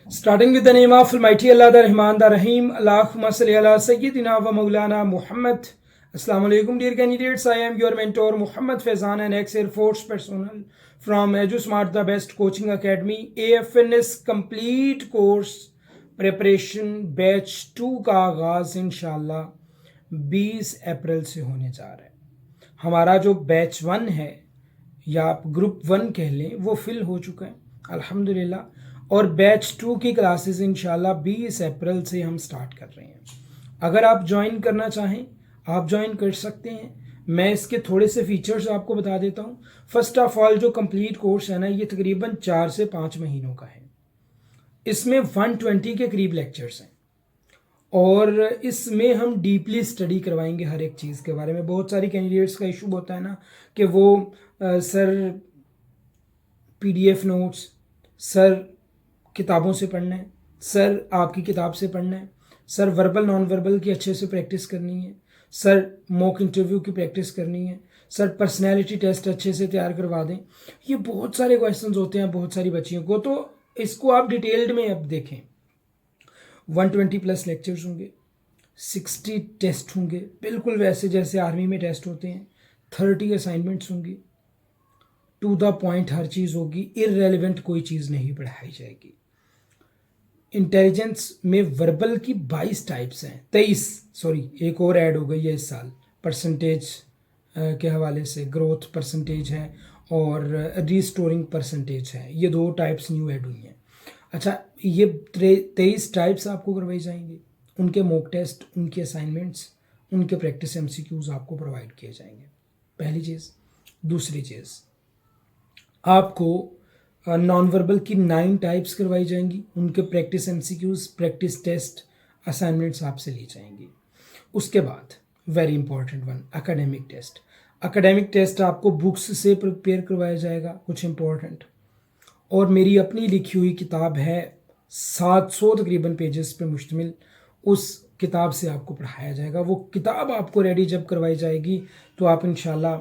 Starting with the name of Almighty Allah, the Rahman, the Rahim. Allahumma salli ala Sayyidina wa Maulana Muhammad. Assalamu alaikum, dear candidates. I am your mentor Muhammad Faizan, an ex-Air Force personnel from EduSmart, the best coaching academy. AFNS complete course preparation batch 2 का आगाज इंशाल्लाह 20 अप्रैल से होने जा रहा है। हमारा जो बैच 1 है या आप ग्रुप 1 कह लें वो फिल हो चुका है अल्हम्दुलिल्लाह, और बैच 2 की क्लासेस इंशाल्लाह 20 अप्रैल से हम स्टार्ट कर रहे हैं। अगर आप ज्वाइन करना चाहें आप ज्वाइन कर सकते हैं। मैं इसके थोड़े से फीचर्स आपको बता देता हूं। फर्स्ट ऑफ ऑल, जो कंप्लीट कोर्स है ना, ये तकरीबन 4 से 5 महीनों का है। इसमें 120 के करीब लेक्चर्स हैं और इसमें हम डीपली स्टडी करवाएंगे हर एक चीज़ के बारे में। बहुत सारी कैंडिडेट्स का इशू होता है ना कि वो सर पीडीएफ नोट्स, सर किताबों से पढ़ना है, सर आपकी किताब से पढ़ना है, सर वर्बल नॉन वर्बल की अच्छे से प्रैक्टिस करनी है, सर मॉक इंटरव्यू की प्रैक्टिस करनी है, सर पर्सनैलिटी टेस्ट अच्छे से तैयार करवा दें। ये बहुत सारे क्वेश्चंस होते हैं बहुत सारी बच्चियों को, तो इसको आप डिटेल्ड में अब देखें। 120 प्लस लेक्चर्स होंगे, 60 टेस्ट होंगे, बिल्कुल वैसे जैसे आर्मी में टेस्ट होते हैं। 30 असाइनमेंट्स होंगी, टू द पॉइंट हर चीज़ होगी, इररेलेवेंट कोई चीज़ नहीं पढ़ाई जाएगी। इंटेलिजेंस में वर्बल की 22 टाइप्स हैं, 23 एक और ऐड हो गई है इस साल परसेंटेज के हवाले से। ग्रोथ परसेंटेज है और रीस्टोरिंग परसेंटेज है, ये 2 टाइप्स न्यू ऐड हुई हैं। अच्छा, ये 23 टाइप्स आपको करवाई जाएंगी। उनके मॉक टेस्ट, उनके असाइनमेंट्स, उनके प्रैक्टिस एमसीक्यूज आपको प्रोवाइड किए जाएंगे, पहली चीज़। दूसरी चीज़, आपको नॉन वर्बल की 9 टाइप्स करवाई जाएंगी, उनके practice MCQs, practice test, assignments आपसे ली जाएंगी। उसके बाद very important one, academic test. Academic test आपको बुक्स से प्रिपेयर करवाया जाएगा कुछ इंपॉर्टेंट, और मेरी अपनी लिखी हुई किताब है 700 तकरीबन पेजेस पे मुश्तमिल, उस किताब से आपको पढ़ाया जाएगा। वो किताब आपको रेडी जब करवाई जाएगी तो आप इंशाल्लाह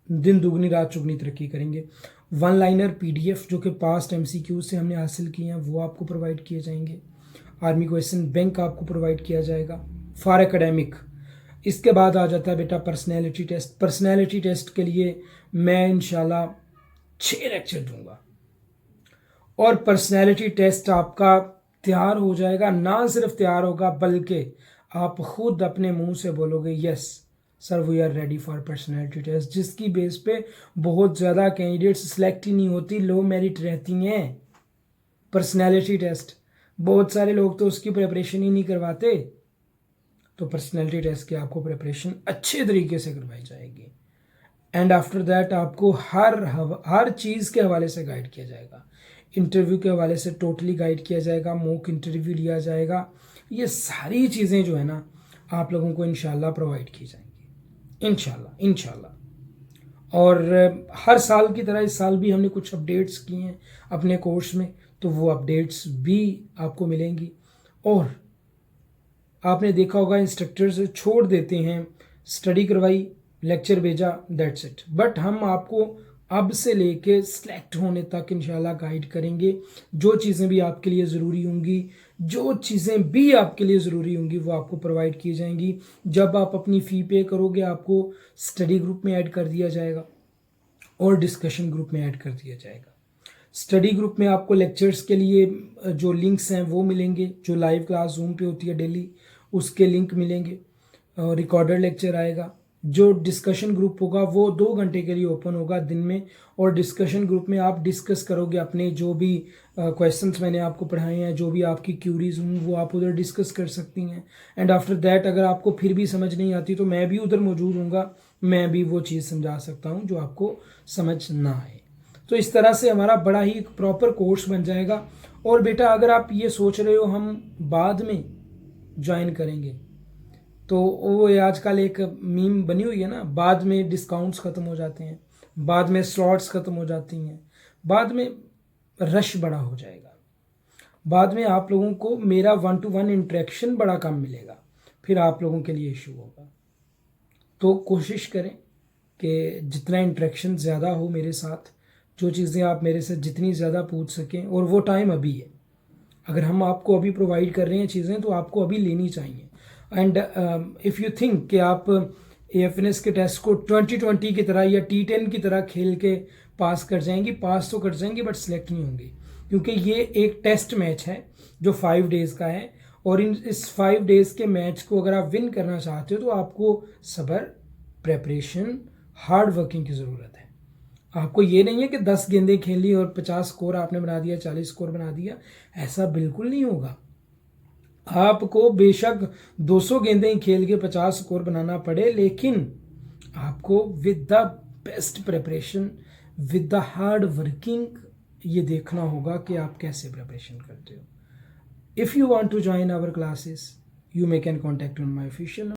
दिन दुगनी रात चुगनी तरक्की करेंगे। 1 लाइनर पीडीएफ जो कि पास्ट एमसीक्यू से हमने हासिल किए हैं वो आपको प्रोवाइड किए जाएंगे। आर्मी क्वेश्चन बैंक आपको प्रोवाइड किया जाएगा फॉर एकेडमिक। इसके बाद आ जाता है बेटा पर्सनैलिटी टेस्ट। पर्सनैलिटी टेस्ट के लिए मैं इंशाल्लाह 6 लेक्चर दूंगा और पर्सनैलिटी टेस्ट आपका तैयार हो जाएगा। ना सिर्फ तैयार होगा बल्कि आप खुद अपने मुंह से बोलोगे yes sir we are ready for personality test, जिसकी बेस पे बहुत ज़्यादा कैंडिडेट्स सिलेक्ट ही नहीं होती, लो मेरिट रहती हैं। पर्सनैलिटी टेस्ट बहुत सारे लोग तो उसकी प्रिपरेशन ही नहीं करवाते, तो पर्सनैलिटी टेस्ट की आपको प्रिपरेशन अच्छे तरीके से करवाई जाएगी। एंड आफ्टर दैट आपको हर चीज़ के हवाले से गाइड किया जाएगा। इंटरव्यू के हवाले से टोटली गाइड किया जाएगा, मॉक इंटरव्यू लिया जाएगा। ये सारी चीज़ें जो है ना आप लोगों को इंशाल्लाह प्रोवाइड की जाएंगी, इंशाल्लाह। और हर साल की तरह इस साल भी हमने कुछ अपडेट्स किए हैं अपने कोर्स में, तो वो अपडेट्स भी आपको मिलेंगी। और आपने देखा होगा इंस्ट्रक्टर्स छोड़ देते हैं, स्टडी करवाई, लेक्चर भेजा, दैट्स इट। बट हम आपको अब से लेके सिलेक्ट होने तक इंशाल्लाह गाइड करेंगे। जो चीज़ें भी आपके लिए ज़रूरी होंगी, वो आपको प्रोवाइड की जाएंगी। जब आप अपनी फ़ी पे करोगे आपको स्टडी ग्रुप में ऐड कर दिया जाएगा और डिस्कशन ग्रुप में ऐड कर दिया जाएगा। स्टडी ग्रुप में आपको लेक्चर्स के लिए जो लिंक्स हैं वो मिलेंगे, जो लाइव क्लास जूम पे होती है डेली उसके लिंक मिलेंगे, रिकॉर्डेड लेक्चर आएगा। जो डिस्कशन ग्रुप होगा वो 2 घंटे के लिए ओपन होगा दिन में, और डिस्कशन ग्रुप में आप डिस्कस करोगे अपने जो भी क्वेश्चंस मैंने आपको पढ़ाए हैं, जो भी आपकी क्यूरीज हों वो आप उधर डिस्कस कर सकती हैं। एंड आफ्टर दैट अगर आपको फिर भी समझ नहीं आती तो मैं भी उधर मौजूद हूँगा, मैं भी वो चीज़ समझा सकता हूँ जो आपको समझ ना आए। तो इस तरह से हमारा बड़ा ही एक प्रॉपर कोर्स बन जाएगा। और बेटा अगर आप ये सोच रहे हो हम बाद में ज्वाइन करेंगे, तो वो आजकल एक मीम बनी हुई है ना, बाद में डिस्काउंट्स ख़त्म हो जाते हैं, बाद में स्लॉट्स ख़त्म हो जाती हैं, बाद में रश बड़ा हो जाएगा, बाद में आप लोगों को मेरा 1-to-1 इंटरेक्शन बड़ा कम मिलेगा, फिर आप लोगों के लिए इशू होगा। तो कोशिश करें कि जितना इंटरेक्शन ज़्यादा हो मेरे साथ, जो चीज़ें आप मेरे से जितनी ज़्यादा पूछ सकें, और वो टाइम अभी है। अगर हम आपको अभी प्रोवाइड कर रहे हैं चीज़ें तो आपको अभी लेनी चाहिए। एंड इफ़ यू थिंक कि आप AFNS के टेस्ट को 2020 की तरह या T10 की तरह खेल के पास कर जाएंगी, पास तो कर जाएंगी बट सिलेक्ट नहीं होंगी, क्योंकि ये एक टेस्ट मैच है जो 5 डेज़ का है, और इस 5 डेज़ के मैच को अगर आप विन करना चाहते हो तो आपको सब्र, प्रेपरेशन, हार्ड वर्किंग की ज़रूरत है। आपको ये नहीं है कि 10 गेंदें खेली और 50 स्कोर आपने बना दिया, 40 स्कोर बना दिया, ऐसा बिल्कुल नहीं होगा। आपको बेशक 200 गेंदें खेल के 50 स्कोर बनाना पड़े, लेकिन आपको with the best preparation, with the hard working, ये देखना होगा कि आप कैसे प्रिपरेशन करते हो। If you want to join our classes, you may can contact on my official